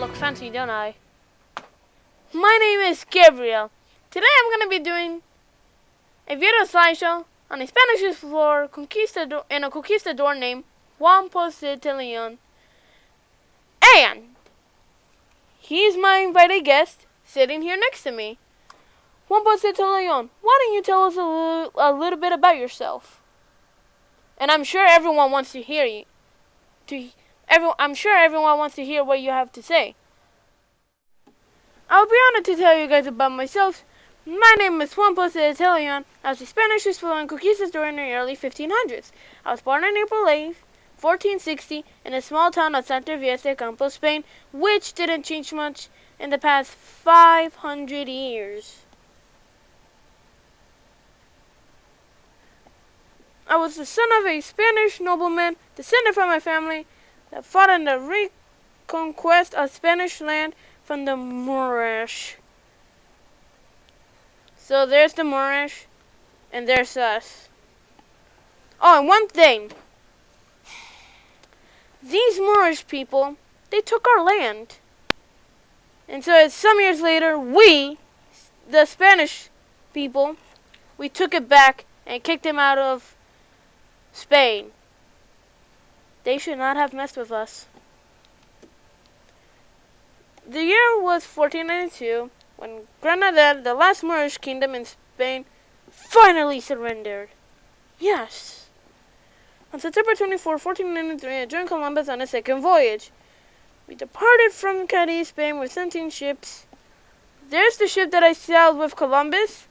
look fancy, don't I? My name is Gabriel. Today I'm going to be doing a video slideshow on a Spanish explorer and a conquistador named Juan Ponce de León. And he's my invited guest sitting here next to me. Juan Ponce de León, why don't you tell us a little bit about yourself? And I'm sure everyone wants to hear you. I'm sure everyone wants to hear what you have to say. I'll be honored to tell you guys about myself. My name is Juan Ponce de León. I was a Spanish explorer and conquistador in the early 1500s. I was born on April 8th, 1460, in a small town of Santa Vista, Campo, Spain, which didn't change much in the past 500 years. I was the son of a Spanish nobleman, descended from a family that fought in the reconquest of Spanish land from the Moorish. So there's the Moorish, and there's us. Oh, and one thing. These Moorish people, they took our land. And so some years later, we, the Spanish people, we took it back and kicked them out of Spain. They should not have messed with us. The year was 1492 when Granada, the last Moorish kingdom in Spain, finally surrendered. Yes. On September 24, 1493, I joined Columbus on a second voyage. We departed from Cadiz, Spain with 17 ships. There's the ship that I sailed with Columbus.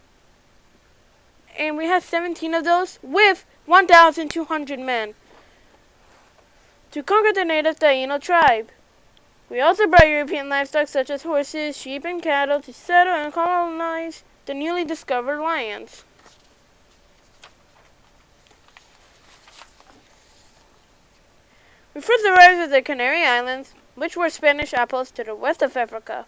And we had 17 of those with 1,200 men to conquer the native Taino tribe. We also brought European livestock such as horses, sheep, and cattle to settle and colonize the newly discovered lands. We first arrived at the Canary Islands, which were Spanish outposts to the west of Africa.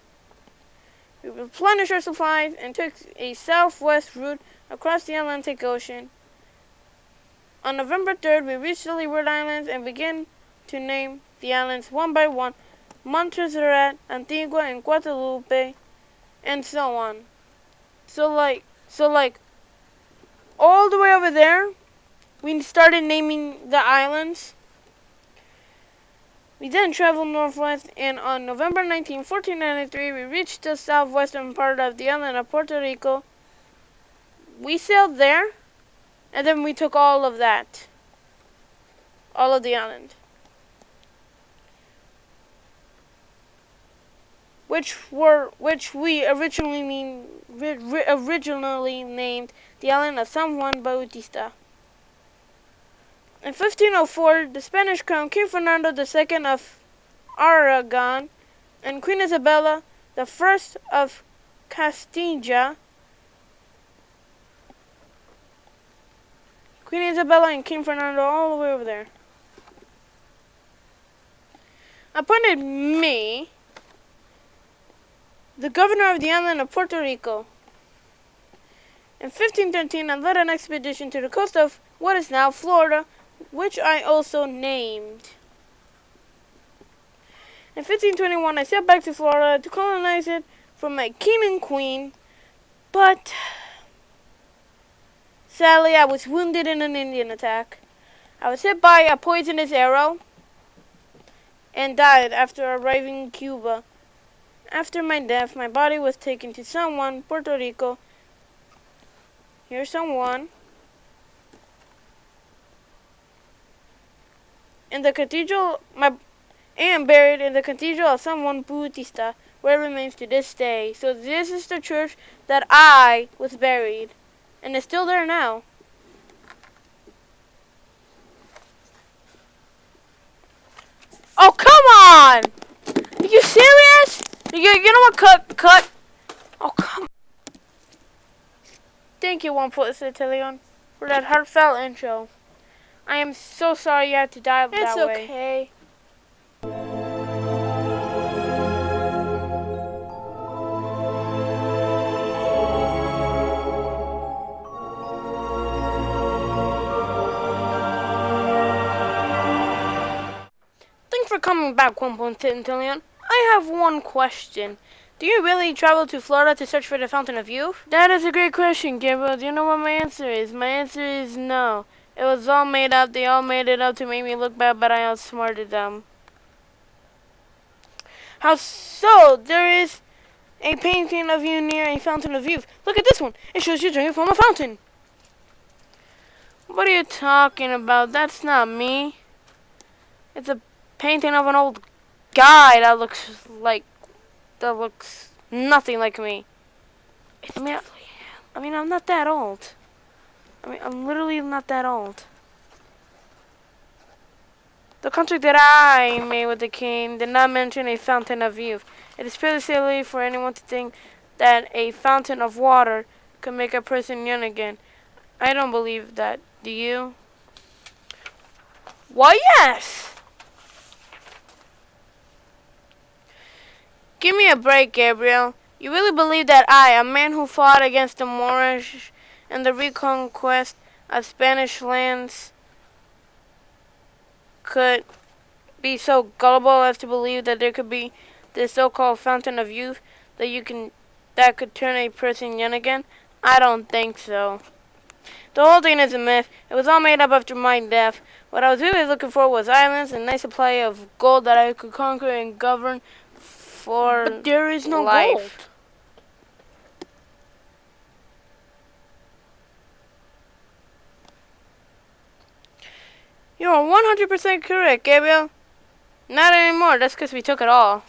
We replenished our supplies and took a southwest route across the Atlantic Ocean. On November 3rd, we reached the Leeward Islands and began to name the islands one by one: Montserrat, Antigua, and Guadalupe, and so on. So like, all the way over there, we started naming the islands. We then traveled northwest, and on November 19, 1493, we reached the southwestern part of the island of Puerto Rico. We sailed there, and then we took all of the island, which we originally named the island of San Juan Bautista. In 1504, the Spanish crown King Fernando II of Aragon and Queen Isabella I of Castilla. Queen Isabella and King Fernando all the way over there appointed me the governor of the island of Puerto Rico. In 1513, I led an expedition to the coast of what is now Florida, which I also named. In 1521, I sailed back to Florida to colonize it from my king and queen, but sadly I was wounded in an Indian attack. I was hit by a poisonous arrow and died after arriving in Cuba. After my death, my body was taken to San Juan, Puerto Rico. Here's San Juan. In the cathedral, I am buried in the Cathedral of San Juan Bautista, where it remains to this day. So this is the church that I was buried, and it's still there now. Oh, come on! Are you serious? You know what? Cut. Oh, come on. Thank you, Juan Ponce de León, for that heartfelt intro. I am so sorry you had to die that way. It's okay. Thanks for coming back, Juan Ponce de León. I have one question. Do you really travel to Florida to search for the Fountain of Youth? That is a great question, Gabriel. Do you know what my answer is? My answer is no. It was all made up. They all made it up to make me look bad, but I outsmarted them. How so? There is a painting of you near a Fountain of Youth. Look at this one. It shows you drinking from a fountain. What are you talking about? That's not me. It's a painting of an old guy that looks nothing like me. I mean, I'm not that old. I'm literally not that old. The contract that I made with the king did not mention a fountain of youth. It is fairly silly for anyone to think that a fountain of water could make a person young again. I don't believe that. Do you? Why, yes! Give me a break, Gabriel. You really believe that I, a man who fought against the Moorish and the reconquest of Spanish lands, could be so gullible as to believe that there could be this so-called fountain of youth that could turn a person young again? I don't think so. The whole thing is a myth. It was all made up after my death. What I was really looking for was islands and a nice supply of gold that I could conquer and govern for But there is no life. gold. You are 100% correct, Gabriel. Not anymore. That's because we took it all.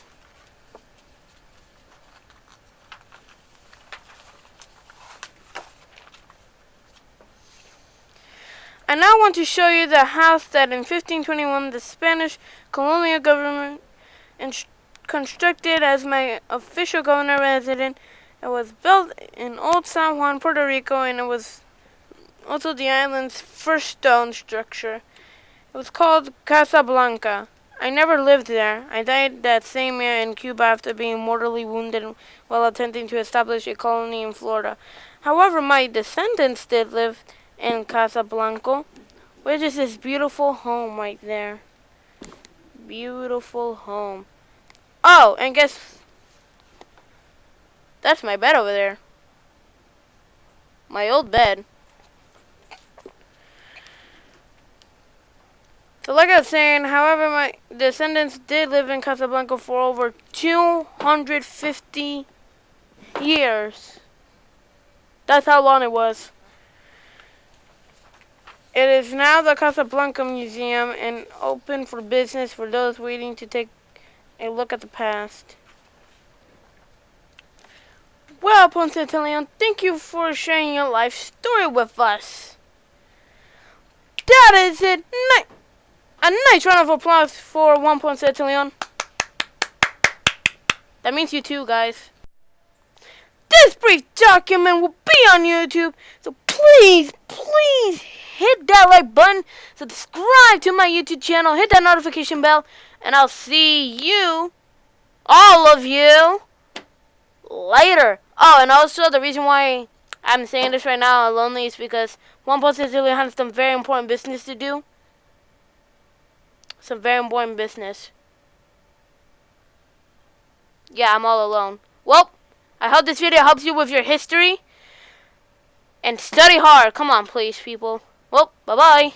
I now want to show you the house that in 1521 the Spanish colonial government constructed as my official governor residence. It was built in Old San Juan, Puerto Rico, and it was also the island's first stone structure. It was called Casa Blanca. I never lived there. I died that same year in Cuba after being mortally wounded while attempting to establish a colony in Florida. However, my descendants did live in Casa Blanca, which is this beautiful home right there. Beautiful home. Oh, and guess that's my bed over there. My old bed. So like I was saying, however, my descendants did live in Casablanca for over 250 years. That's how long it was. It is now the Casablanca Museum and open for business for those waiting to take a look at the past. Well, Ponce de León, thank you for sharing your life story with us. That is it. A nice round of applause for Juan Ponce de León. That means you too, guys. This brief document will be on YouTube, so please hit that like button, subscribe to my YouTube channel, hit that notification bell, and I'll see you, all of you, later. Oh, and also the reason why I'm saying this right now lonely is because Juan Ponce de León has some very important business to do. Some very important business. Yeah, I'm all alone. Well, I hope this video helps you with your history. And study hard. Come on, please, people. Well, bye-bye.